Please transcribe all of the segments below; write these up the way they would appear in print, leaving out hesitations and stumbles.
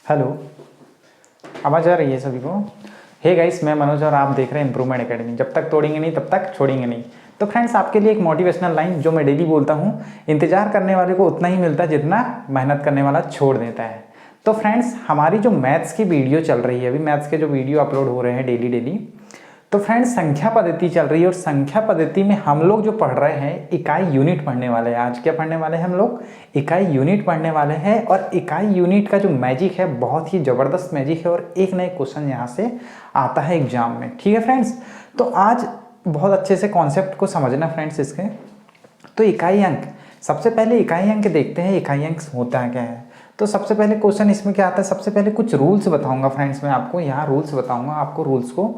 Hello, आवाज़ आ रही है सभी को? हे गाइस, मैं मनोज और आप देख रहे हैं इम्प्रूवमेंट एकेडमी। जब तक तोड़ेंगे नहीं तब तक छोड़ेंगे नहीं। तो फ्रेंड्स, आपके लिए एक मोटिवेशनल लाइन जो मैं डेली बोलता हूँ, इंतजार करने वाले को उतना ही मिलता है जितना मेहनत करने वाला छोड़ देता है। तो फ्रेंड्स, हमारी जो मैथ्स की वीडियो चल रही है, अभी मैथ्स के जो वीडियो अपलोड हो रहे हैं डेली, तो फ्रेंड्स संख्या पद्धति चल रही है और संख्या पद्धति में हम लोग जो पढ़ रहे हैं इकाई यूनिट पढ़ने वाले हैं। आज क्या पढ़ने वाले हैं हम लोग? इकाई यूनिट पढ़ने वाले हैं। और इकाई यूनिट का जो मैजिक है बहुत ही ज़बरदस्त मैजिक है और एक नए क्वेश्चन यहाँ से आता है एग्जाम में। ठीक है फ्रेंड्स, तो आज बहुत अच्छे से कॉन्सेप्ट को समझना फ्रेंड्स इसके। तो इकाई अंक, सबसे पहले इकाई अंक देखते हैं। इकाई अंक होता क्या है? तो सबसे पहले क्वेश्चन इसमें क्या आता है, सबसे पहले कुछ रूल्स बताऊंगा फ्रेंड्स। मैं आपको यहाँ रूल्स बताऊंगा, आपको रूल्स को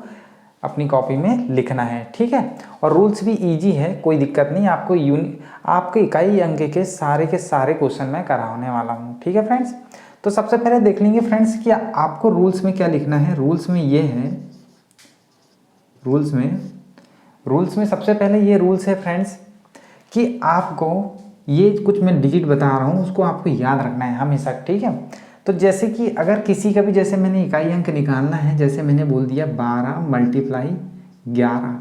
अपनी कॉपी में लिखना है। ठीक है, और रूल्स भी इजी है, कोई दिक्कत नहीं। आपको इकाई अंक के सारे क्वेश्चन मैं कराने वाला हूँ। ठीक है फ्रेंड्स, तो सबसे पहले देख लेंगे फ्रेंड्स कि आपको रूल्स में क्या लिखना है। रूल्स में ये है, रूल्स में सबसे पहले ये रूल्स है फ्रेंड्स कि आपको ये कुछ मैं डिजिट बता रहा हूँ उसको आपको याद रखना है हमेशा। ठीक है, तो जैसे कि अगर किसी का भी, जैसे मैंने इकाई अंक निकालना है, जैसे मैंने बोल दिया 12 × 11,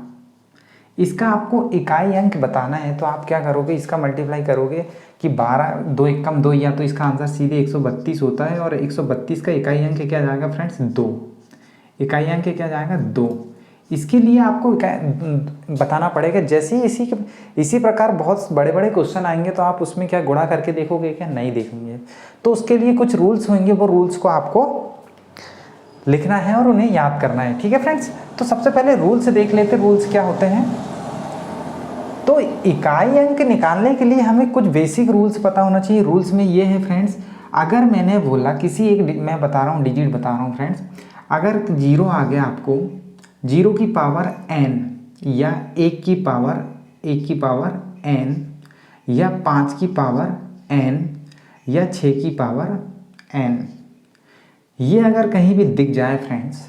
इसका आपको इकाई अंक बताना है तो आप क्या करोगे, इसका मल्टीप्लाई करोगे कि 12 2 एकम 2, या तो इसका आंसर सीधे 132 होता है। और 132 का इकाई अंक क्या जाएगा फ्रेंड्स? 2। इकाई अंक क्या जाएगा? 2। इसके लिए आपको बताना पड़ेगा। जैसे ही इसी प्रकार बहुत बड़े बड़े क्वेश्चन आएंगे तो आप उसमें क्या गुणा करके देखोगे क्या? नहीं देखेंगे। तो उसके लिए कुछ रूल्स होंगे, वो रूल्स को आपको लिखना है और उन्हें याद करना है। ठीक है फ्रेंड्स, तो सबसे पहले रूल्स देख लेते। रूल्स क्या होते हैं? तो इकाई अंक निकालने के लिए हमें कुछ बेसिक रूल्स पता होना चाहिए। रूल्स में ये है फ्रेंड्स, अगर मैंने बोला किसी एक, मैं बता रहा हूँ डिजिट बता रहा हूँ फ्रेंड्स, अगर 0 आ गया आपको, 0 की पावर n, या 1 की पावर n, या 5 की पावर n, या 6 की पावर n, ये अगर कहीं भी दिख जाए फ्रेंड्स,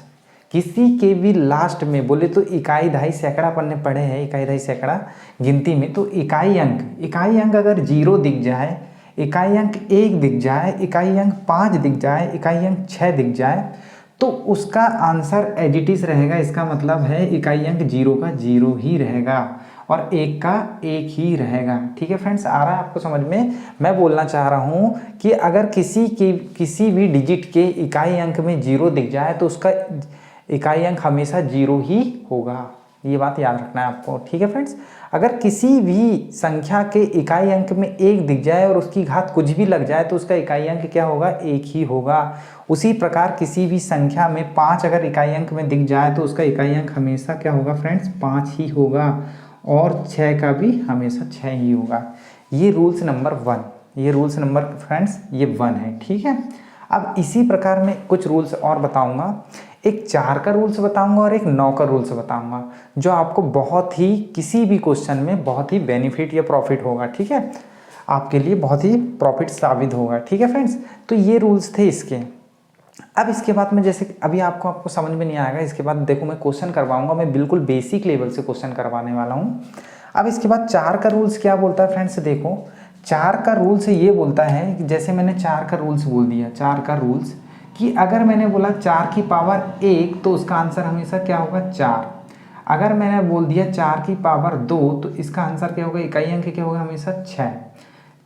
किसी के भी लास्ट में बोले तो इकाई दहाई सैकड़ा पढ़ने पड़े हैं, इकाई दहाई सैकड़ा गिनती में, तो इकाई अंक अगर 0 दिख जाए, इकाई अंक 1 दिख जाए, इकाई अंक 5 दिख जाए, इकाई अंक 6 दिख जाए, तो उसका आंसर एज इट इज रहेगा। इसका मतलब है इकाई अंक 0 का 0 ही रहेगा और 1 का 1 ही रहेगा। ठीक है फ्रेंड्स, आ रहा है आपको समझ में? मैं बोलना चाह रहा हूँ कि अगर किसी भी डिजिट के इकाई अंक में 0 दिख जाए तो उसका इकाई अंक हमेशा 0 ही होगा। ये बात याद रखना है आपको। ठीक है फ्रेंड्स, अगर किसी भी संख्या के इकाई अंक में 1 दिख जाए और उसकी घात कुछ भी लग जाए तो उसका इकाई अंक क्या होगा? 1 ही होगा। उसी प्रकार किसी भी संख्या में 5 अगर इकाई अंक में दिख जाए तो उसका इकाई अंक हमेशा क्या होगा फ्रेंड्स? 5 ही होगा। और 6 का भी हमेशा 6 ही होगा। ये रूल्स नंबर 1, ये रूल्स नंबर फ्रेंड्स ये 1 है। ठीक है, अब इसी प्रकार में कुछ रूल्स और बताऊंगा। एक 4 का रूल्स बताऊंगा और एक 9 का रूल्स बताऊंगा, जो आपको बहुत ही किसी भी क्वेश्चन में बहुत ही बेनिफिट या प्रॉफिट होगा। ठीक है, आपके लिए बहुत ही प्रॉफिट साबित होगा। ठीक है फ्रेंड्स, तो ये रूल्स थे इसके। अब इसके बाद में, जैसे अभी आपको समझ में नहीं आएगा, इसके बाद देखो मैं क्वेश्चन करवाऊंगा, मैं बिल्कुल बेसिक लेवल से क्वेश्चन करवाने वाला हूँ। अब इसके बाद 4 का रूल्स क्या बोलता है फ्रेंड्स? देखो 4 का रूल्स ये बोलता है कि जैसे मैंने 4 का रूल्स बोल दिया, 4 का रूल्स कि अगर मैंने बोला 4 की पावर 1 तो उसका आंसर हमेशा क्या होगा? 4। अगर मैंने बोल दिया 4 की पावर 2 तो इसका आंसर क्या होगा? इकाई अंक क्या होगा? हमेशा 6।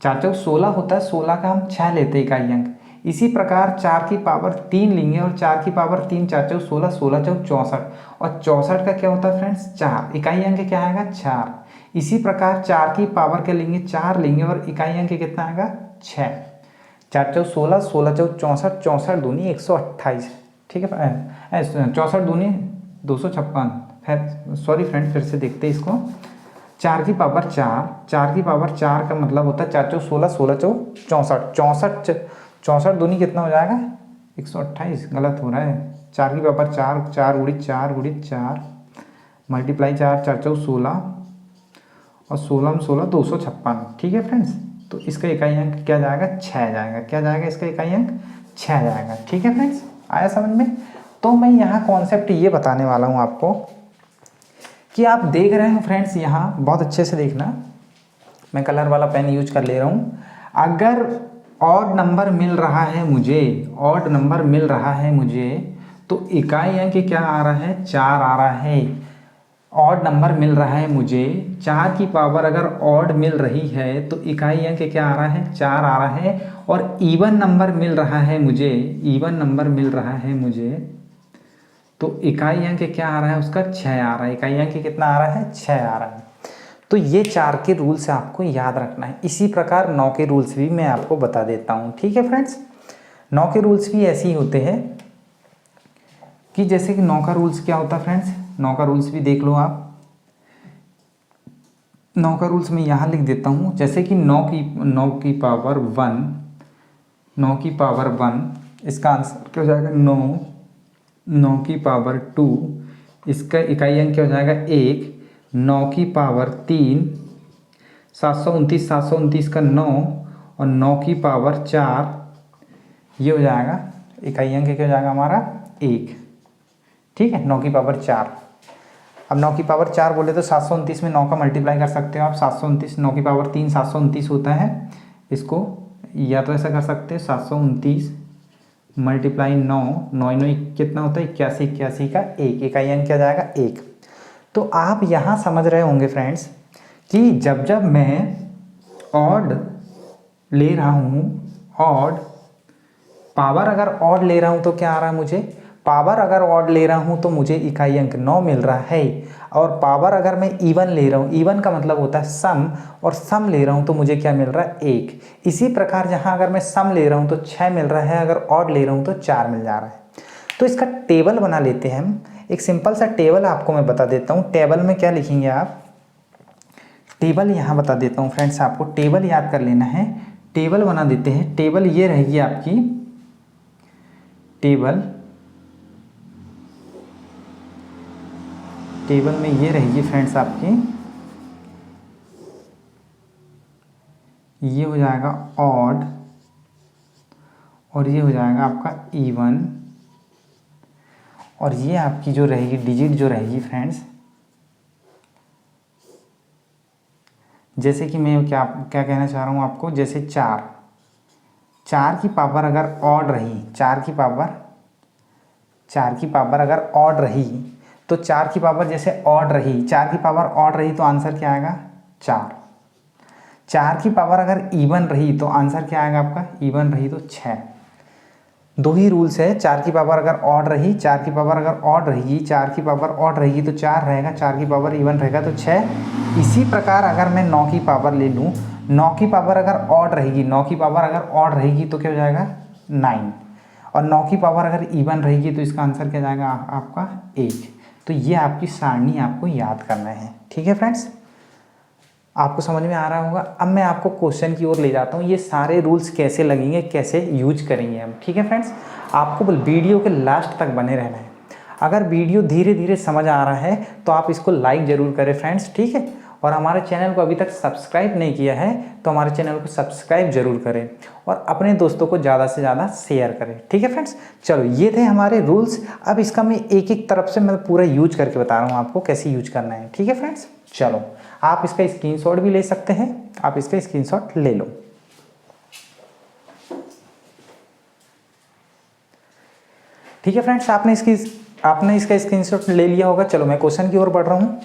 4 चौक 16 होता है, 16 का हम 6 लेते हैं इकाई अंक। इसी प्रकार 4 की पावर 3 लेंगे और 4 की पावर 3, 4 चौक 16, 16 चौक 64, और 64 का क्या होता है फ्रेंड्स? 4। इकाई अंक क्या आएगा? 4। इसी प्रकार 4 की पावर क्या लेंगे? 4 लेंगे और इकाई अंक कितना आएगा? 6। 4 चौक 16, 16 चौक 64, 64 दूनी 128। ठीक है, 64 दूनी 256। फिर सॉरी फ्रेंड, फिर से देखते हैं इसको। 4 की पावर 4, 4 की पावर 4 का मतलब होता है 4 चौक 16, 16 चौक 64, 64 दूनी कितना हो जाएगा? 128। गलत हो रहा है। 4 की पावर 4, 4 गुणित 4 गुणित 4 मल्टीप्लाई 4, 4 चौक 16 और 16 में 16 256। ठीक है फ्रेंड्स, तो इसका इकाई अंक क्या जाएगा? 6 जाएगा। क्या जाएगा? इसका इकाई अंक 6 जाएगा। ठीक है फ्रेंड्स, आया समझ में? तो मैं यहाँ कॉन्सेप्ट ये बताने वाला हूँ आपको कि आप देख रहे हो फ्रेंड्स, यहाँ बहुत अच्छे से देखना, मैं कलर वाला पेन यूज कर ले रहा हूँ। अगर ऑड नंबर मिल रहा है मुझे, ऑड नंबर मिल रहा है मुझे, तो इकाई अंक क्या आ रहा है, 4 आ रहा है। ऑड नंबर मिल रहा है मुझे, 4 की पावर अगर ऑड मिल रही है तो इकाई अंक क्या आ रहा है, 4 आ रहा है। और इवन नंबर मिल रहा है मुझे, इवन नंबर मिल रहा है मुझे, तो इकाई अंक क्या आ रहा है उसका, 6 आ रहा है। इकाई अंक कितना आ रहा है, 6 आ रहा है। तो ये 4 के रूल्स आपको याद रखना है। इसी प्रकार 9 के रूल्स भी मैं आपको बता देता हूँ, ठीक है फ्रेंड्स। 9 के रूल्स भी ऐसे ही होते हैं कि जैसे कि 9 का रूल्स क्या होता है फ्रेंड्स, 9 का रूल्स भी देख लो आप। 9 का रूल्स मैं यहाँ लिख देता हूँ, जैसे कि 9 की पावर 1, 9 की पावर 1, इसका आंसर क्या हो जाएगा, 9, 9 की पावर 2, इसका इकाई अंक क्या हो जाएगा, 1, 9 की पावर 3, 729, 729 का 9, और 9 की पावर 4, ये हो जाएगा इकाई अंक क्या हो जाएगा हमारा, 1। ठीक है, 9 की पावर 4। अब 9 की पावर 4 बोले तो 729 में 9 का मल्टीप्लाई कर सकते हो आप। 729, 9 की पावर 3 729 होता है। इसको या तो ऐसा कर सकते हैं, 729 मल्टीप्लाई 9, 9 9 कितना होता है, 81, 81 का 1, इकाई अंक क्या जाएगा, 1। तो आप यहाँ समझ रहे होंगे फ्रेंड्स कि जब जब मैं ऑड ले रहा हूँ, ऑड पावर अगर ऑड ले रहा हूँ तो क्या आ रहा है मुझे, पावर अगर ऑड ले रहा हूँ तो मुझे इकाई अंक 9 मिल रहा है। और पावर अगर मैं इवन ले रहा हूँ, इवन का मतलब होता है सम, और सम ले रहा हूँ तो मुझे क्या मिल रहा है, 1। इसी प्रकार जहाँ अगर मैं सम ले रहा हूँ तो 6 मिल रहा है, अगर ऑड ले रहा हूँ तो 4 मिल जा रहा है। तो इसका टेबल बना लेते हैं हम। एक सिंपल सा टेबल आपको मैं बता देता हूँ। टेबल में क्या लिखेंगे आप, टेबल यहाँ बता देता हूँ फ्रेंड्स, आपको टेबल याद कर लेना है। टेबल बना देते हैं। टेबल ये रहेगी आपकी, टेबल में ये रहेगी फ्रेंड्स आपकी, ये हो जाएगा ऑड, और ये हो जाएगा आपका इवन, और ये आपकी जो रहेगी डिजिट जो रहेगी फ्रेंड्स, जैसे कि मैं क्या क्या कहना चाह रहा हूँ आपको, जैसे 4 की पावर अगर ऑड रही, 4 की पावर अगर ऑड रही, तो 4 की पावर जैसे ऑड रही, 4 की पावर ऑड रही तो आंसर क्या आएगा, 4। 4 की पावर अगर इवन रही तो आंसर क्या आएगा आपका, इवन रही तो 6। दो ही रूल्स है। 4 की पावर अगर ऑड रही, 4 की पावर अगर ऑड रहेगी, 4 की पावर ऑड रहेगी तो 4 रहेगा, 4 की पावर इवन रहेगा तो 6। इसी प्रकार अगर मैं 9 की पावर ले लूँ, 9 की पावर अगर ऑड रहेगी, 9 की पावर अगर ऑड रहेगी तो क्या हो जाएगा, 9। और 9 की पावर अगर इवन रहेगी तो इसका आंसर क्या जाएगा आपका, 1। तो ये आपकी सारणी आपको याद करना है। ठीक है फ्रेंड्स, आपको समझ में आ रहा होगा। अब मैं आपको क्वेश्चन की ओर ले जाता हूँ, ये सारे रूल्स कैसे लगेंगे, कैसे यूज करेंगे हम। ठीक है फ्रेंड्स, आपको वीडियो के लास्ट तक बने रहना है। अगर वीडियो धीरे धीरे समझ आ रहा है तो आप इसको लाइक ज़रूर करें फ्रेंड्स, ठीक है। और हमारे चैनल को अभी तक सब्सक्राइब नहीं किया है तो हमारे चैनल को सब्सक्राइब जरूर करें, और अपने दोस्तों को ज़्यादा से ज़्यादा शेयर करें। ठीक है फ्रेंड्स, चलो ये थे हमारे रूल्स। अब इसका मैं एक एक तरफ से मैं पूरा यूज करके बता रहा हूँ आपको कैसे यूज करना है। ठीक है फ्रेंड्स, चलो आप इसका स्क्रीनशॉट भी ले सकते हैं, आप इसका स्क्रीनशॉट ले लो। ठीक है फ्रेंड्स, आपने इसका स्क्रीनशॉट ले लिया होगा। चलो मैं क्वेश्चन की ओर बढ़ रहा हूँ।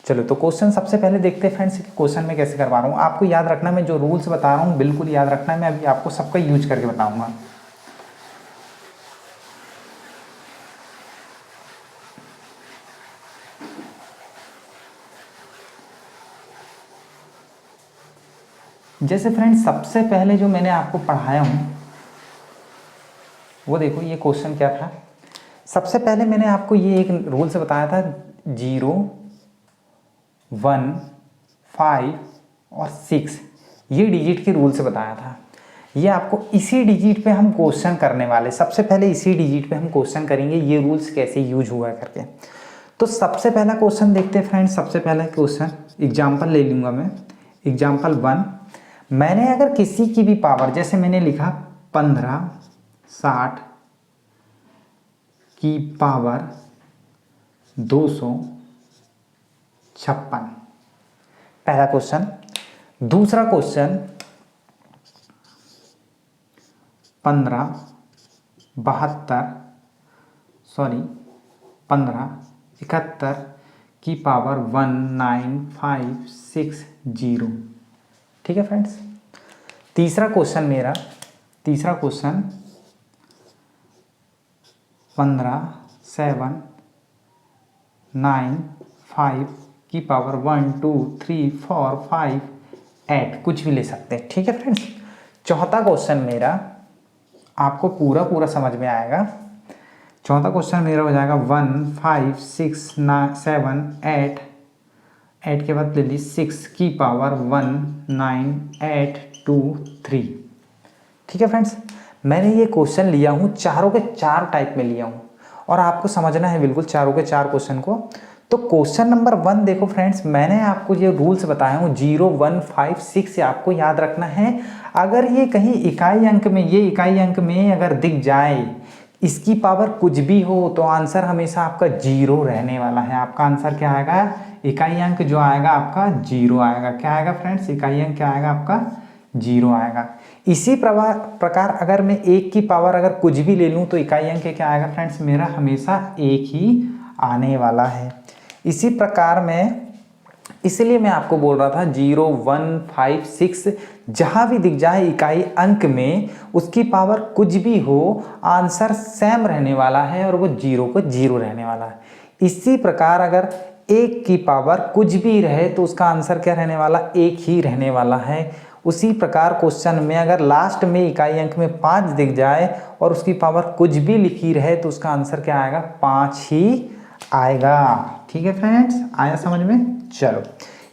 चलो तो क्वेश्चन सबसे पहले देखते हैं फ्रेंड्स कि क्वेश्चन में कैसे करवा रहा हूँ। आपको याद रखना, मैं जो रूल्स बता रहा हूँ बिल्कुल याद रखना है। मैं अभी आपको सबका यूज करके बताऊंगा। जैसे फ्रेंड्स सबसे पहले जो मैंने आपको पढ़ाया हूँ वो देखो, ये क्वेश्चन क्या था। सबसे पहले मैंने आपको ये एक रूल से बताया था, 0, 1, 5 और 6 ये डिजिट के रूल से बताया था। ये आपको इसी डिजिट पे हम क्वेश्चन करने वाले, सबसे पहले इसी डिजिट पे हम क्वेश्चन करेंगे, ये रूल्स कैसे यूज हुआ करके। तो सबसे पहला क्वेश्चन देखते हैं फ्रेंड्स। सबसे पहला क्वेश्चन एग्जाम्पल ले लूँगा मैं, एग्जाम्पल 1। मैंने अगर किसी की भी पावर, जैसे मैंने लिखा 1560 की पावर 256, पहला क्वेश्चन। दूसरा क्वेश्चन, 15 71 की पावर 19560। ठीक है फ्रेंड्स। तीसरा क्वेश्चन 15795 की पावर 1 2 3 4 5 8, कुछ भी ले सकते हैं। ठीक है फ्रेंड्स। चौथा क्वेश्चन मेरा आपको पूरा समझ में आएगा। चौथा क्वेश्चन मेरा हो जाएगा 15678 8 के बाद ले ली 6 की पावर 19823। ठीक है फ्रेंड्स। मैंने ये क्वेश्चन लिया हूँ चारों के चार टाइप में लिया हूँ और आपको समझना है बिल्कुल चारों के चार क्वेश्चन को। तो क्वेश्चन नंबर 1 देखो फ्रेंड्स, मैंने आपको ये रूल्स बताए हूँ 0 1 5 6 से आपको याद रखना है। अगर ये कहीं इकाई अंक में अगर दिख जाए, इसकी पावर कुछ भी हो, तो आंसर हमेशा आपका 0 रहने वाला है। आपका आंसर क्या आएगा? इकाई अंक जो आएगा आपका 0 आएगा। क्या आएगा फ्रेंड्स? इकाई अंक क्या आएगा आपका? 0 आएगा। इसी प्रकार अगर मैं 1 की पावर अगर कुछ भी ले लूँ तो इकाई अंक क्या आएगा फ्रेंड्स? मेरा हमेशा 1 ही आने वाला है। इसी प्रकार में, इसलिए मैं आपको बोल रहा था 0 1 5 6 जहाँ भी दिख जाए इकाई अंक में, उसकी पावर कुछ भी हो, आंसर सेम रहने वाला है और वो 0 को 0 रहने वाला है। इसी प्रकार अगर 1 की पावर कुछ भी रहे तो उसका आंसर क्या रहने वाला? 1 ही रहने वाला है। उसी प्रकार क्वेश्चन में अगर लास्ट में इकाई अंक में 5 दिख जाए और उसकी पावर कुछ भी लिखी रहे तो उसका आंसर क्या आएगा? 5 ही आएगा। ठीक है फ्रेंड्स, आया समझ में? चलो,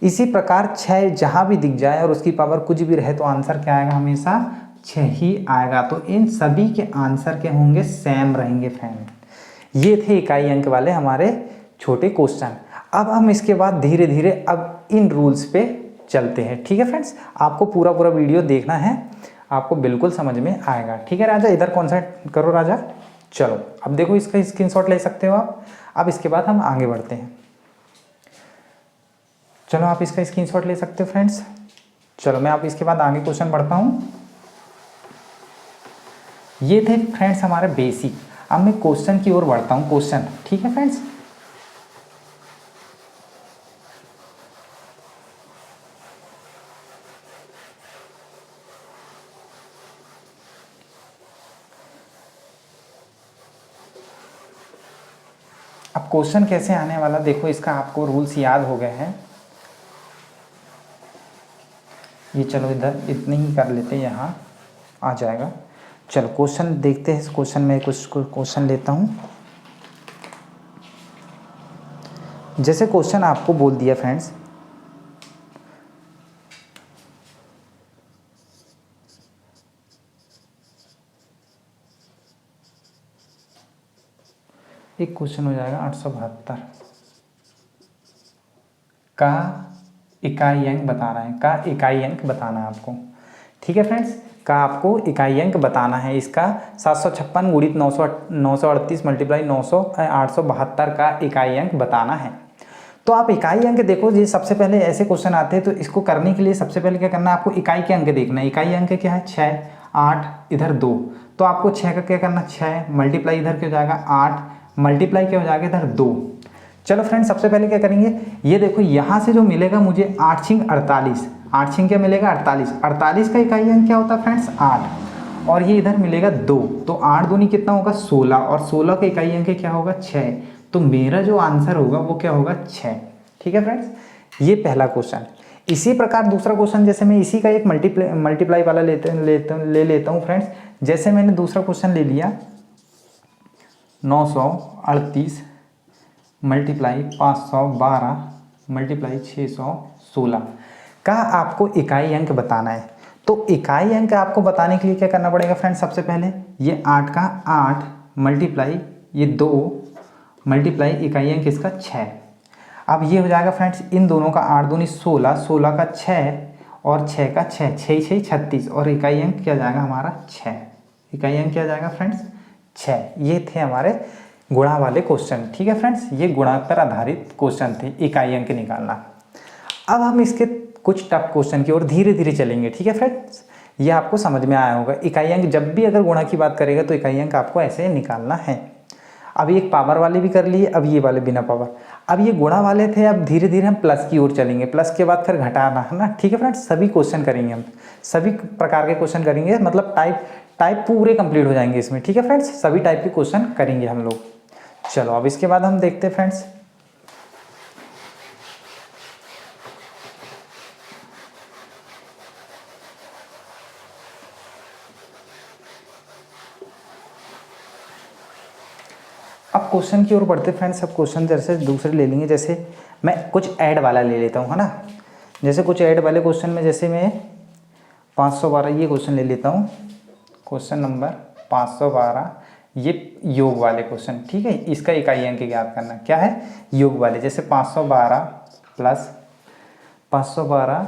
इसी प्रकार 6 जहां भी दिख जाए और उसकी पावर कुछ भी रहे तो आंसर क्या आएगा? हमेशा 6 ही आएगा। तो इन सभी के आंसर के होंगे सेम रहेंगे फ्रेंड। ये थे इकाई अंक वाले हमारे छोटे क्वेश्चन। अब हम इसके बाद धीरे धीरे अब इन रूल्स पे चलते हैं। ठीक है फ्रेंड्स, आपको पूरा वीडियो देखना है, आपको बिल्कुल समझ में आएगा। ठीक है राजा, इधर कॉन्सेंट्रेट करो राजा। चलो अब देखो, इसका स्क्रीनशॉट ले सकते हो आप। अब इसके बाद हम आगे बढ़ते हैं। चलो आप इसका स्क्रीनशॉट ले सकते हो फ्रेंड्स। चलो मैं आप इसके बाद आगे क्वेश्चन बढ़ता हूं। ये थे फ्रेंड्स हमारे बेसिक। अब मैं क्वेश्चन की ओर बढ़ता हूं। क्वेश्चन, ठीक है फ्रेंड्स। अब क्वेश्चन कैसे आने वाला देखो, इसका आपको रूल्स याद हो गए हैं। ये चलो इधर इतने ही कर लेते हैं, यहाँ आ जाएगा। चलो क्वेश्चन देखते हैं। इस क्वेश्चन में कुछ क्वेश्चन लेता हूँ। जैसे क्वेश्चन आपको बोल दिया फ्रेंड्स, एक क्वेश्चन हो जाएगा 872 का इकाई अंक बताना है। का इकाई अंक बताना है आपको। ठीक है फ्रेंड्स, का आपको इकाई अंक बताना है। इसका 756 गुणित 938 मल्टीप्लाई 872 का इकाई अंक बताना है। तो आप इकाई अंक देखो, ये सबसे पहले ऐसे क्वेश्चन आते हैं तो इसको करने के लिए सबसे पहले क्या करना है? आपको इकाई के अंक देखना है। इकाई अंक क्या है? 6 8, इधर 2। तो आपको 6 का क्या करना? 6 मल्टीप्लाई इधर क्या हो जाएगा? 8 मल्टीप्लाई क्या हो जाएगा? इधर 2। चलो फ्रेंड्स, सबसे पहले क्या करेंगे? ये देखो, यहाँ से जो मिलेगा मुझे 8 छिंग 48, 8 छिंग क्या मिलेगा? 48। 48 का इकाई अंक क्या होता है फ्रेंड्स? 8। और ये इधर मिलेगा 2, तो 8 दूनी कितना होगा? 16। और 16 का इकाई अंक क्या होगा? 6। तो मेरा जो आंसर होगा वो क्या होगा? 6। ठीक है फ्रेंड्स, ये पहला क्वेश्चन। इसी प्रकार दूसरा क्वेश्चन, जैसे मैं इसी का एक मल्टीप्लाई वाला ले लेता हूँ फ्रेंड्स। जैसे मैंने दूसरा क्वेश्चन ले लिया 938 मल्टीप्लाई 512 मल्टीप्लाई 616 का आपको इकाई अंक बताना है। तो इकाई अंक आपको बताने के लिए क्या करना पड़ेगा फ्रेंड्स? सबसे पहले ये 8 का 8 मल्टीप्लाई ये 2 मल्टीप्लाई इकाई अंक इसका 6। अब ये हो जाएगा फ्रेंड्स, इन दोनों का 8 दूनी 16, 16 का 6 और 6 का 6, 6 6 36 और इकाई अंक क्या जाएगा हमारा? 6। इकाई अंक क्या जाएगा फ्रेंड्स? 6। ये थे हमारे गुणा वाले क्वेश्चन। ठीक है फ्रेंड्स, ये गुणा पर आधारित क्वेश्चन थे, इकाई अंक निकालना। अब हम इसके कुछ टफ क्वेश्चन की ओर धीरे धीरे चलेंगे। ठीक है फ्रेंड्स, ये आपको समझ में आया होगा। इकाई अंक जब भी अगर गुणा की बात करेगा तो इकाई अंक आपको ऐसे निकालना है। अब एक पावर वाले भी कर लिए, अब ये वाले बिना पावर। अब ये गुणा वाले थे, अब धीरे धीरे हम प्लस की ओर चलेंगे, प्लस के बाद फिर घटाना है ना। ठीक है फ्रेंड्स, सभी क्वेश्चन करेंगे हम, सभी प्रकार के क्वेश्चन करेंगे, मतलब टाइप पूरे कंप्लीट हो जाएंगे इसमें। ठीक है फ्रेंड्स, सभी टाइप के क्वेश्चन करेंगे हम लोग। चलो अब इसके बाद हम देखते हैं फ्रेंड्स, अब क्वेश्चन की ओर बढ़ते फ्रेंड्स। अब क्वेश्चन जैसे दूसरे ले लेंगे, जैसे मैं कुछ ऐड वाला ले लेता हूँ, है ना। जैसे कुछ ऐड वाले क्वेश्चन में जैसे मैं 512 ये क्वेश्चन ले लेता हूँ, क्वेश्चन नंबर 512, ये योग वाले क्वेश्चन। ठीक है, इसका इकाई अंक ज्ञात करना। क्या है, योग वाले। जैसे 512 प्लस 512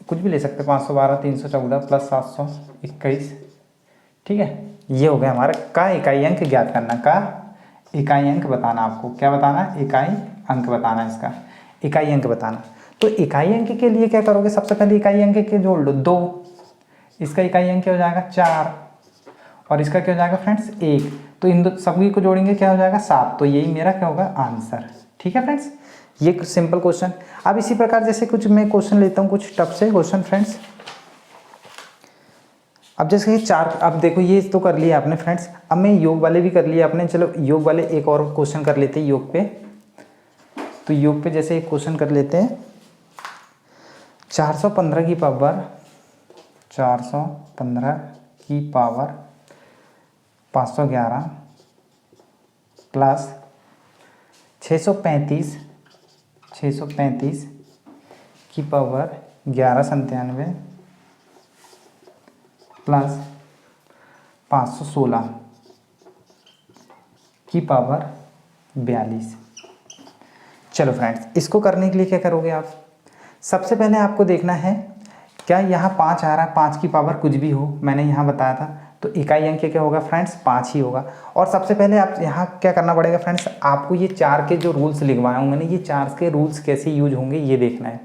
कुछ भी ले सकते हैं, 512 314 प्लस 721। ठीक है, ये हो गया हमारा का इकाई अंक ज्ञात करना। का इकाई अंक बताना, आपको क्या बताना, इकाई अंक बताना, इसका इकाई अंक बताना। तो इकाई अंक के लिए क्या करोगे, सबसे पहले इकाई अंक के जोड़ लो 2, इसका इकाई अंक क्या हो जाएगा 4, और इसका क्या हो जाएगा फ्रेंड्स 1। तो इन दो सभी को जोड़ेंगे क्या हो जाएगा 7। तो यही मेरा क्या होगा आंसर। ठीक है फ्रेंड्स, ये सिंपल क्वेश्चन। अब इसी प्रकार जैसे कुछ मैं क्वेश्चन लेता हूँ, कुछ टफ से क्वेश्चन फ्रेंड्स। अब जैसे कि 4, अब देखो ये तो कर लिया आपने फ्रेंड्स, अब मैं योग वाले भी कर लिए आपने। चलो योग वाले एक और क्वेश्चन कर लेते हैं योग पे। तो योग पे जैसे एक क्वेश्चन कर लेते हैं, 415 की पावर 511 प्लस 635 की पावर 1197 प्लस 516 की पावर 42। चलो फ्रेंड्स, इसको करने के लिए क्या करोगे आप, सबसे पहले आपको देखना है क्या यहाँ 5 आ रहा है, 5 की पावर कुछ भी हो, मैंने यहाँ बताया था। तो इकाई अंक क्या होगा फ्रेंड्स 5 ही होगा। और सबसे पहले आप यहाँ क्या करना पड़ेगा फ्रेंड्स, आपको ये 4 के जो रूल्स लिखवाए हूँ मैंने, ये 4 के रूल्स कैसे यूज होंगे ये देखना है।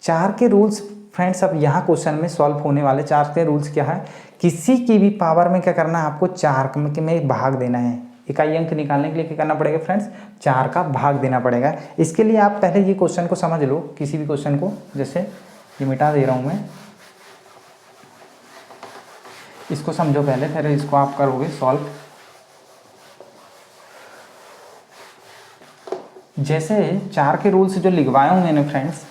4 के रूल्स फ्रेंड्स अब यहाँ क्वेश्चन में सॉल्व होने वाले 4 के रूल्स क्या है, किसी की भी पावर में क्या करना है आपको 4 में भाग देना है। इकाई अंक निकालने के लिए क्या करना पड़ेगा फ्रेंड्स, 4 का भाग देना पड़ेगा। इसके लिए आप पहले ये क्वेश्चन को समझ लो, किसी भी क्वेश्चन को, जैसे ये मिटा दे रहा हूँ मैं, इसको समझो पहले, फिर इसको आप करोगे सॉल्व। जैसे 4 के रूल्स जो लिखवाए हूँ मैंने फ्रेंड्स,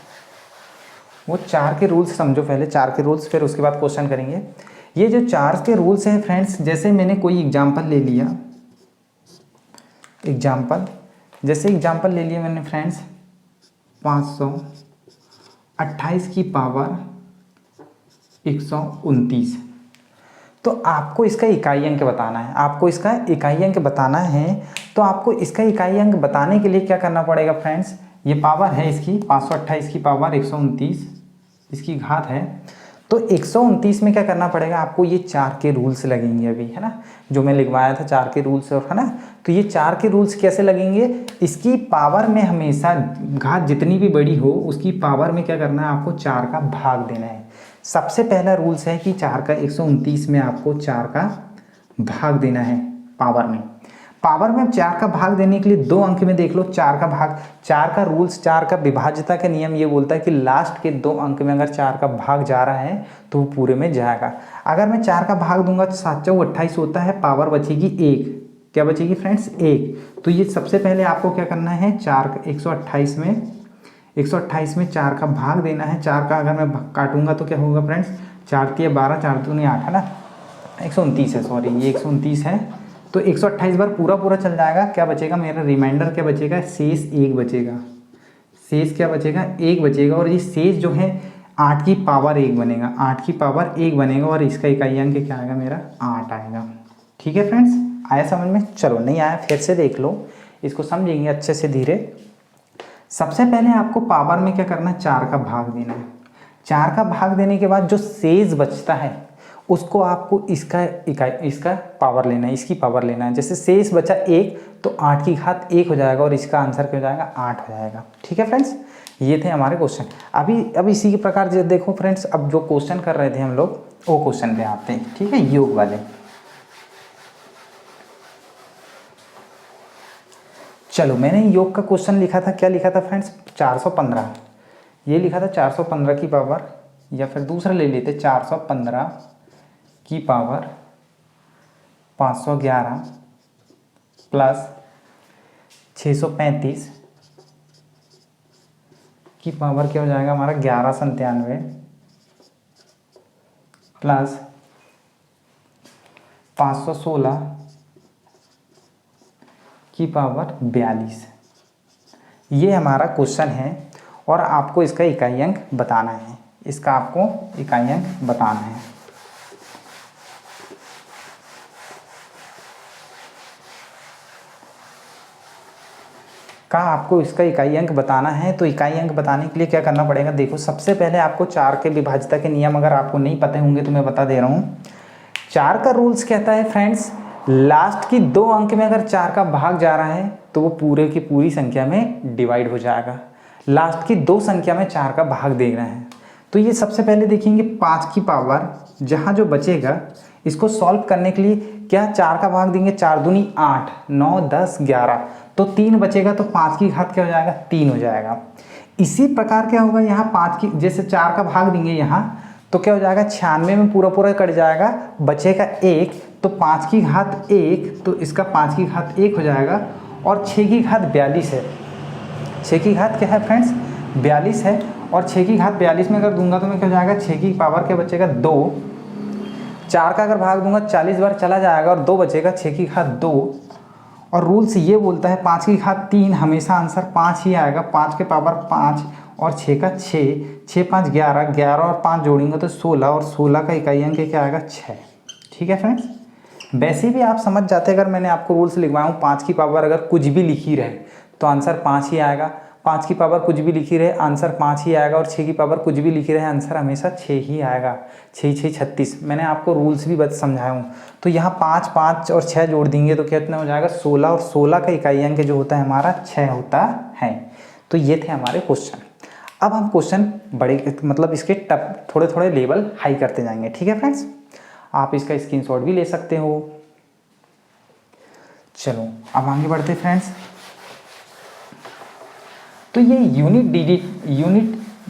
वो 4 के रूल्स समझो पहले, 4 के रूल्स, फिर उसके बाद क्वेश्चन करेंगे। ये जो 4 के रूल्स हैं फ्रेंड्स, जैसे मैंने कोई एग्जांपल ले लिया, जैसे एग्जांपल ले लिया मैंने फ्रेंड्स 528 की पावर 129। तो आपको इसका इकाई अंक बताना है, तो आपको इसका इकाई अंक बताने के लिए क्या करना पड़ेगा फ्रेंड्स, ये पावर है इसकी 528 की पावर 129, इसकी घात है। तो 129 में क्या करना पड़ेगा आपको, ये 4 के रूल्स लगेंगे अभी, है ना, जो मैं लिखवाया था 4 के रूल्स, और है ना। तो ये 4 के रूल्स कैसे लगेंगे, इसकी पावर में हमेशा घात जितनी भी बड़ी हो उसकी पावर में क्या करना है आपको 4 का भाग देना है। सबसे पहला रूल्स है कि 4 का 129 में आपको 4 का भाग देना है पावर में। पावर में 4 का भाग देने के लिए 2 अंक में देख लो 4 का भाग, 4 का रूल्स, 4 का विभाज्यता का नियम ये बोलता है कि लास्ट के 2 अंक में अगर 4 का भाग जा रहा है तो वो पूरे में जाएगा। अगर मैं 4 का भाग दूंगा तो 7 चौक 28 होता है, पावर बचेगी 1, क्या बचेगी फ्रेंड्स 1। तो ये सबसे पहले आपको क्या करना है, 128 में 4 का भाग देना है। 4 का अगर मैं काटूंगा तो क्या होगा फ्रेंड्स, 4 तिया 12, 4 दूनी 8, है ना, 129 है, सॉरी ये 129 है। तो 128 बार पूरा चल जाएगा, क्या बचेगा मेरा रिमाइंडर, क्या बचेगा, शेष 1 बचेगा, शेष क्या बचेगा 1 बचेगा। और ये शेष जो है 8 की पावर 1 बनेगा, 8 की पावर 1 बनेगा, और इसका इकाई अंक क्या आएगा मेरा 8 आएगा। ठीक है फ्रेंड्स, आया समझ में, चलो नहीं आया फिर से देख लो, इसको समझेंगे अच्छे से धीरे। सबसे पहले आपको पावर में क्या करना है 4 का भाग देना है। 4 का भाग देने के बाद जो शेष बचता है उसको आपको इसका पावर लेना है, इसकी पावर लेना है। जैसे शेष बचा 1 तो 8 की घात 1 हो जाएगा, और इसका आंसर क्या हो जाएगा 8 हो जाएगा। ठीक है फ्रेंड्स, ये थे हमारे क्वेश्चन। अभी इसी के प्रकार जो देखो फ्रेंड्स, अब जो क्वेश्चन कर रहे थे हम लोग वो क्वेश्चन पे आते हैं, ठीक है, योग वाले। चलो मैंने योग का क्वेश्चन लिखा था, क्या लिखा था फ्रेंड्स, 415 ये लिखा था 415 की पावर, या फिर दूसरा ले लेते 415 की पावर 511 प्लस 635 की पावर क्या हो जाएगा हमारा 1197 प्लस 516 की पावर 42। ये हमारा क्वेश्चन है और आपको इसका इकाई अंक बताना है, इसका आपको इकाई अंक बताना है। आपको इसका इकाई अंक बताना है, तो इकाई अंक बताने के लिए क्या करना पड़ेगा, देखो सबसे पहले आपको 4 के विभाज्यता के नियम अगर आपको नहीं पते होंगे तो मैं बता दे रहा हूँ। 4 का रूल्स कहता है फ्रेंड्स, लास्ट की 2 अंक में अगर 4 का भाग जा रहा है तो वो पूरे की पूरी संख्या में डिवाइड हो जाएगा। लास्ट की 2 संख्या में 4 का भाग देना है, तो ये सबसे पहले देखेंगे 5 की पावर, जहाँ जो बचेगा इसको सॉल्व करने के लिए क्या 4 का भाग देंगे, 4 दूनी 8, 9 10 11, तो 3 बचेगा, तो 5 की घात क्या हो जाएगा 3 हो जाएगा। इसी प्रकार क्या होगा यहाँ 5 की, जैसे 4 का भाग देंगे यहाँ तो क्या हो जाएगा 96 में पूरा पूरा कट जाएगा, बचेगा 1, तो 5 की घात 1, तो इसका 5 की घात 1 हो जाएगा, और 6 की घात 42 है। 6 की घात क्या है फ्रेंड्स 42 है, और 6 की घात 42 में अगर दूंगा तो मैं क्या हो जाएगा 6 की पावर क्या बचेगा 2, 4 का अगर भाग दूंगा 40 बार चला जाएगा और 2 बचेगा, 6 की घात 2, और रूल्स ये बोलता है 5 की घात 3 हमेशा आंसर 5 ही आएगा, 5 के पावर 5 और 6 का 6, 6 5 11, 11 और 5 जोड़ेंगे तो 16, और 16 का इकाई अंक क्या आएगा 6। ठीक है फ्रेंड्स, वैसे भी आप समझ जाते अगर मैंने आपको रूल्स लिखवाया हूँ, 5 की पावर अगर कुछ भी लिखी रहे तो आंसर 5 ही आएगा, 5 की पावर कुछ भी लिखी रहे आंसर 5 ही आएगा, और 6 की पावर कुछ भी लिखी रहे आंसर हमेशा 6 ही आएगा। 6 6 36, मैंने आपको रूल्स भी समझाया हूँ। तो यहाँ 5 5 और 6 जोड़ देंगे तो कितना हो जाएगा 16, और 16 का इकाई अंक जो होता है हमारा 6 होता है। तो ये थे हमारे क्वेश्चन। अब हम क्वेश्चन बड़े मतलब इसके थोड़े थोड़े लेवल हाई करते जाएंगे। ठीक है फ्रेंड्स, आप इसका स्क्रीनशॉट भी ले सकते हो। चलो अब आगे बढ़ते फ्रेंड्स। तो ये यूनिट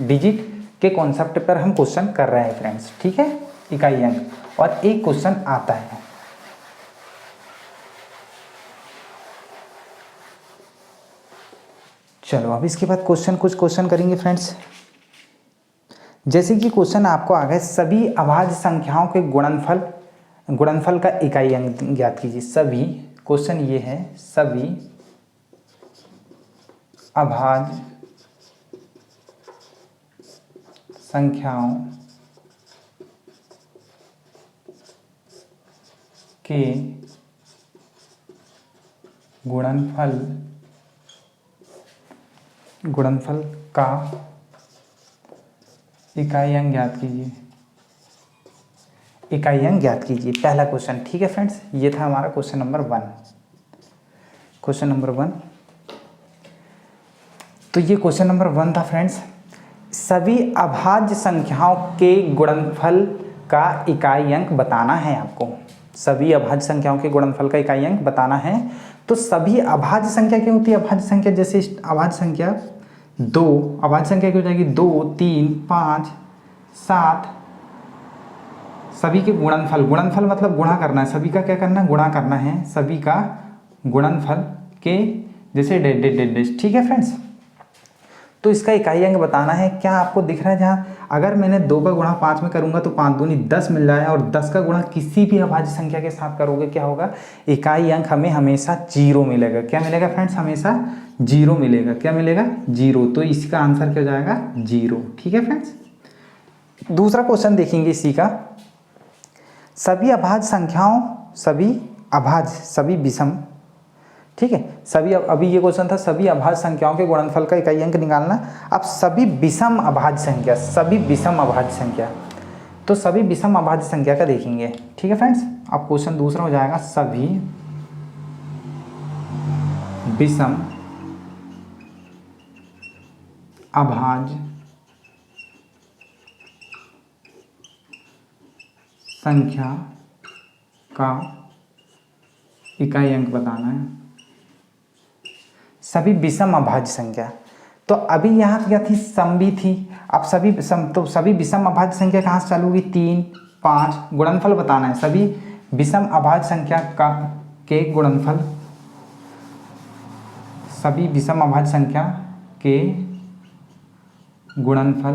डिजिट के कॉन्सेप्ट पर हम क्वेश्चन कर रहे हैं फ्रेंड्स। ठीक है, इकाई अंक, और एक क्वेश्चन आता है। चलो अब इसके बाद कुछ क्वेश्चन करेंगे फ्रेंड्स। जैसे कि क्वेश्चन आपको आ गए, सभी अभाज्य संख्याओं के गुणनफल का इकाई अंक ज्ञात कीजिए। सभी, क्वेश्चन ये है, सभी अभाज्य संख्याओं के गुणनफल का इकाई अंक ज्ञात कीजिए। इकाई अंक ज्ञात कीजिए, पहला क्वेश्चन। ठीक है फ्रेंड्स, ये था हमारा क्वेश्चन नंबर 1। क्वेश्चन नंबर 1, तो ये क्वेश्चन नंबर 1 था फ्रेंड्स। सभी अभाज्य संख्याओं के गुणनफल का इकाई अंक बताना है आपको। सभी अभाज्य संख्याओं के गुणनफल का इकाई अंक बताना है। तो सभी अभाज्य संख्या क्या होती है, अभाज्य संख्या जैसे अभाज्य संख्या 2, अभाज्य संख्या क्या हो जाएगी 2 3 5 7, सभी के गुणनफल मतलब गुणा करना है, सभी का क्या करना है गुणा करना है, सभी का गुणनफल के जैसे डेड। ठीक है फ्रेंड्स, तो इसका इकाई अंक बताना है। क्या आपको दिख रहा है, जहाँ अगर मैंने 2 का गुणा 5 में करूंगा तो 5 दूनी 10 मिल रहा है, और 10 का गुणा किसी भी अभाज्य संख्या के साथ करोगे क्या होगा, इकाई अंक हमें हमेशा 0 मिलेगा। क्या मिलेगा फ्रेंड्स, हमेशा 0 मिलेगा। क्या मिलेगा 0, तो इसका आंसर क्या हो जाएगा 0। ठीक है फ्रेंड्स, दूसरा क्वेश्चन देखेंगे इसी का। सभी अभाज्य संख्याओं, सभी विषम, ठीक है, सभी, अभी ये क्वेश्चन था सभी अभाज्य संख्याओं के गुणनफल का इकाई अंक निकालना। अब सभी विषम अभाज्य संख्या, तो सभी विषम अभाज्य संख्या का देखेंगे। ठीक है फ्रेंड्स, अब क्वेश्चन दूसरा हो जाएगा, सभी विषम अभाज्य संख्या का इकाई अंक बताना है। सभी विषम अभाज्य संख्या, तो अभी यहाँ क्या थी, सम भी थी। अब सभी विषम, तो सभी विषम अभाज्य संख्या कहाँ से चालू होगी, 3, 5 गुणनफल बताना है। सभी विषम अभाज्य संख्या का के गुणनफल, सभी विषम अभाज्य संख्या के गुणनफल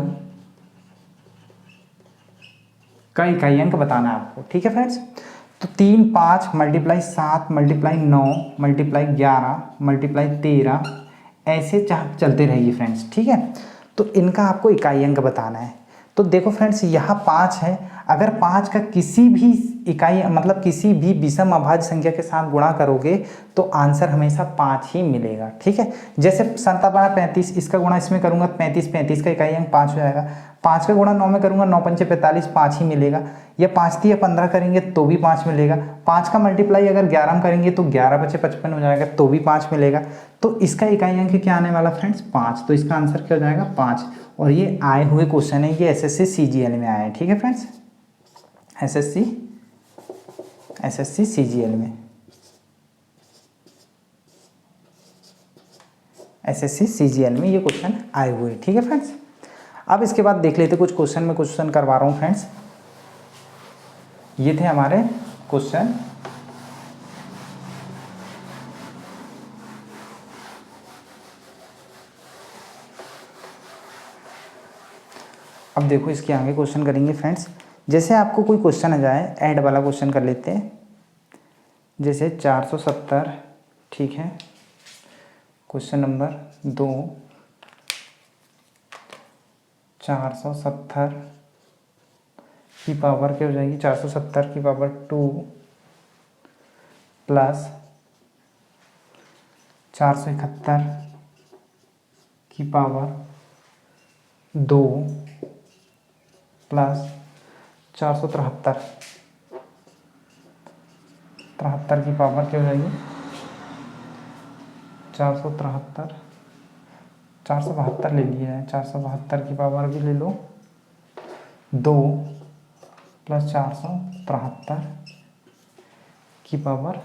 का इकाई अंक बताना है आपको। ठीक है फ्रेंड्स, तो 3, 5 मल्टीप्लाई 7 मल्टीप्लाई 9 मल्टीप्लाई 11 मल्टीप्लाई 13 ऐसे चलते रहेगी फ्रेंड्स। ठीक है, तो इनका आपको इकाई अंक बताना है। तो देखो फ्रेंड्स, यहाँ 5 है, अगर 5 का किसी भी इकाई मतलब किसी भी विषम अभाज्य संख्या के साथ गुणा करोगे तो आंसर हमेशा 5 ही मिलेगा। ठीक है, जैसे 57 35, इसका गुणा इसमें करूंगा 35, 35 का इकाई अंक 5 हो जाएगा। 5 का गुणा 9 में करूंगा, 9 पंचे 45, 5 ही मिलेगा। या 5 3 या 15 करेंगे तो भी 5 मिलेगा। 5 का मल्टीप्लाई अगर 11 में करेंगे तो 11 बचे 55 हो जाएगा, तो भी 5 मिलेगा। तो इसका इकाई अंक क्या आने वाला फ्रेंड्स, 5। तो इसका आंसर क्या हो जाएगा, 5। और ये आए हुए क्वेश्चन है, ये एसएससी सीजीएल में आए हैं। ठीक है फ्रेंड्स, एसएससी सीजीएल में, एसएससी सीजीएल में ये क्वेश्चन आए हुए। ठीक है फ्रेंड्स, अब इसके बाद देख लेते कुछ क्वेश्चन में क्वेश्चन करवा रहा हूँ फ्रेंड्स। ये थे हमारे क्वेश्चन। अब देखो इसके आगे क्वेश्चन करेंगे फ्रेंड्स। जैसे आपको कोई क्वेश्चन आ जाए, ऐड वाला क्वेश्चन कर लेते हैं। जैसे 470, ठीक है, क्वेश्चन नंबर 2, 470 की पावर क्या हो जाएगी, 470 की पावर 2 प्लस 471 की पावर 2 प्लस 473 की पावर क्या हो जाएगी, 473 472 ले लिया है, 472 की पावर भी ले लो 2 प्लस 473 की पावर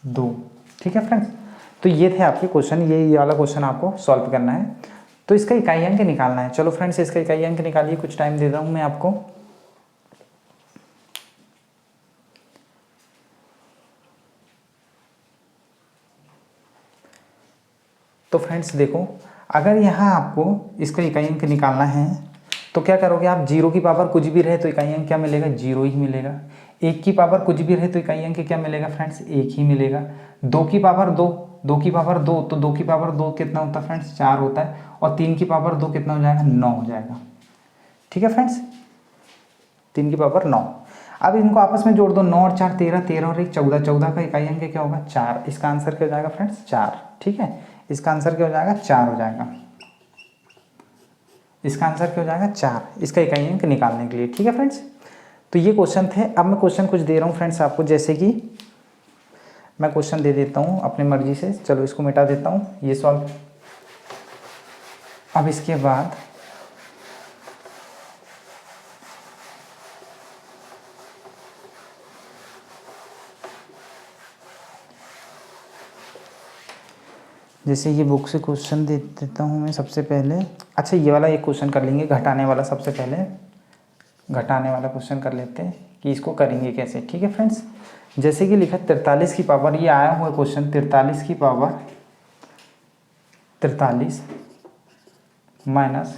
2। ठीक है फ्रेंड्स, तो ये थे आपके क्वेश्चन। ये वाला क्वेश्चन आपको सॉल्व करना है, तो इसका इकाई अंक निकालना है। चलो फ्रेंड्स, इसका इकाई अंक निकालिए, कुछ टाइम दे रहा हूँ मैं आपको। तो फ्रेंड्स देखो, अगर यहाँ आपको इसका इकाई अंक निकालना है तो क्या करोगे आप, 0 की पावर कुछ भी रहे तो इकाई अंक क्या मिलेगा, 0 ही मिलेगा। 1 की पावर कुछ भी रहे तो इकाई अंक क्या मिलेगा फ्रेंड्स, 1 ही मिलेगा। 2 की पावर 2, 2 की पावर 2, तो 2 की पावर 2 कितना होता है फ्रेंड्स, 4 होता है। और 3 की पावर 2 कितना हो जाएगा, 9 हो जाएगा। ठीक है फ्रेंड्स, 3 की पावर 9। अब इनको आपस में जोड़ दो, 9 और 4 13, 13 और 1 14, 14 का इकाई अंक क्या होगा, 4। इसका आंसर क्या हो जाएगा फ्रेंड्स, 4। ठीक है, इसका आंसर क्या हो जाएगा, 4 हो जाएगा। इसका आंसर क्या हो जाएगा, 4, इसका इकाई अंक निकालने के लिए। ठीक है फ्रेंड्स, तो ये क्वेश्चन थे। अब मैं क्वेश्चन कुछ दे रहा हूँ फ्रेंड्स आपको, जैसे कि मैं क्वेश्चन दे देता हूँ अपनी मर्जी से। चलो इसको मिटा देता हूँ, ये सॉल्व। अब इसके बाद जैसे ये बुक से क्वेश्चन दे देता हूँ मैं सबसे पहले। अच्छा, ये वाला एक क्वेश्चन कर लेंगे, घटाने वाला। सबसे पहले घटाने वाला क्वेश्चन कर लेते हैं कि इसको करेंगे कैसे। ठीक है फ्रेंड्स, जैसे कि लिखा 43 की पावर, ये आया हुआ क्वेश्चन, 43 की पावर 43 माइनस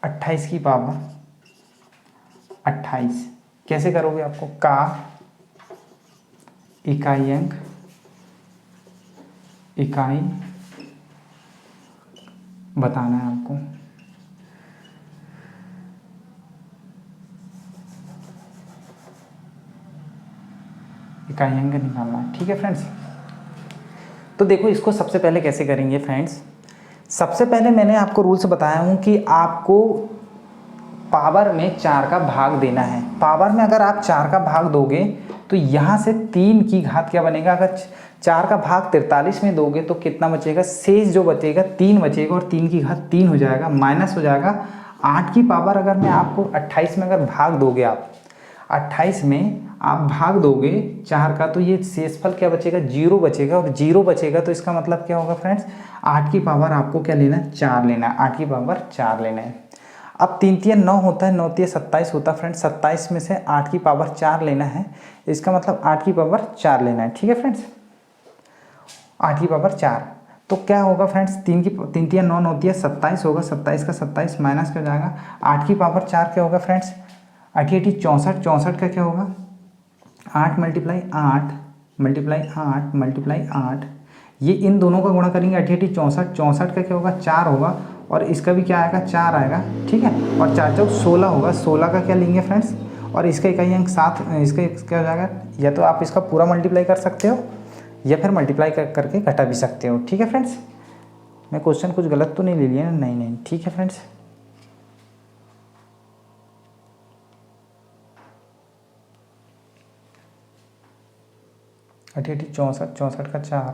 28 की पावर 28 कैसे करोगे, आपको का इकाई अंक, इकाई बताना है आपको। इकाई अंक निकालना है। ठीक है फ्रेंड्स, तो देखो इसको सबसे पहले कैसे करेंगे फ्रेंड्स। सबसे पहले मैंने आपको रूल्स बताया हूँ कि आपको पावर में 4 का भाग देना है। पावर में अगर आप 4 का भाग दोगे तो तो यहाँ से 3 की घात क्या बनेगा, अगर 4 का भाग 43 में दोगे तो कितना बचेगा, शेष जो बचेगा 3 बचेगा और 3 की घात 3 हो जाएगा, माइनस हो जाएगा 8 की पावर। अगर मैं आपको 28 में अगर भाग दोगे, आप 28 में आप भाग दोगे 4 का, तो ये शेषफल क्या बचेगा, 0 बचेगा, और 0 बचेगा तो इसका मतलब क्या होगा फ्रेंड्स, 8 की पावर आपको क्या लेना है, 4 लेना है, 8 की पावर 4 लेना है। अब 3 तिया 9 होता है, 9 तिया 27 होता है फ्रेंड्स, 27 में से 8 की पावर 4 लेना है, इसका मतलब 8 की पावर 4 लेना है। ठीक है फ्रेंड्स, 8 की पावर 4, तो क्या होगा फ्रेंड्स, 3 तिया 9, 9 तिया 27 होगा, 27 का 27 माइनस कर जाएगा, 8 की पावर 4 क्या होगा फ्रेंड्स, 8 8 64, 64 का क्या होगा, 8 मल्टीप्लाई 8 मल्टीप्लाई 8 मल्टीप्लाई 8, ये इन दोनों का गुणा करेंगे, 8 8 64, 64 का क्या होगा, 4 होगा, और इसका भी क्या आएगा, 4 आएगा। ठीक है, और 4 4 16 होगा, 16 का क्या लेंगे फ्रेंड्स, और इसका इकाई अंक 7, इसका क्या हो जाएगा, या तो आप इसका पूरा मल्टीप्लाई कर सकते हो या फिर मल्टीप्लाई करके घटा भी सकते हो। ठीक है फ्रेंड्स, मैं क्वेश्चन कुछ गलत तो नहीं ले लिया ना, नहीं नहीं, ठीक है फ्रेंड्स। 8 8 64, 64 का 4,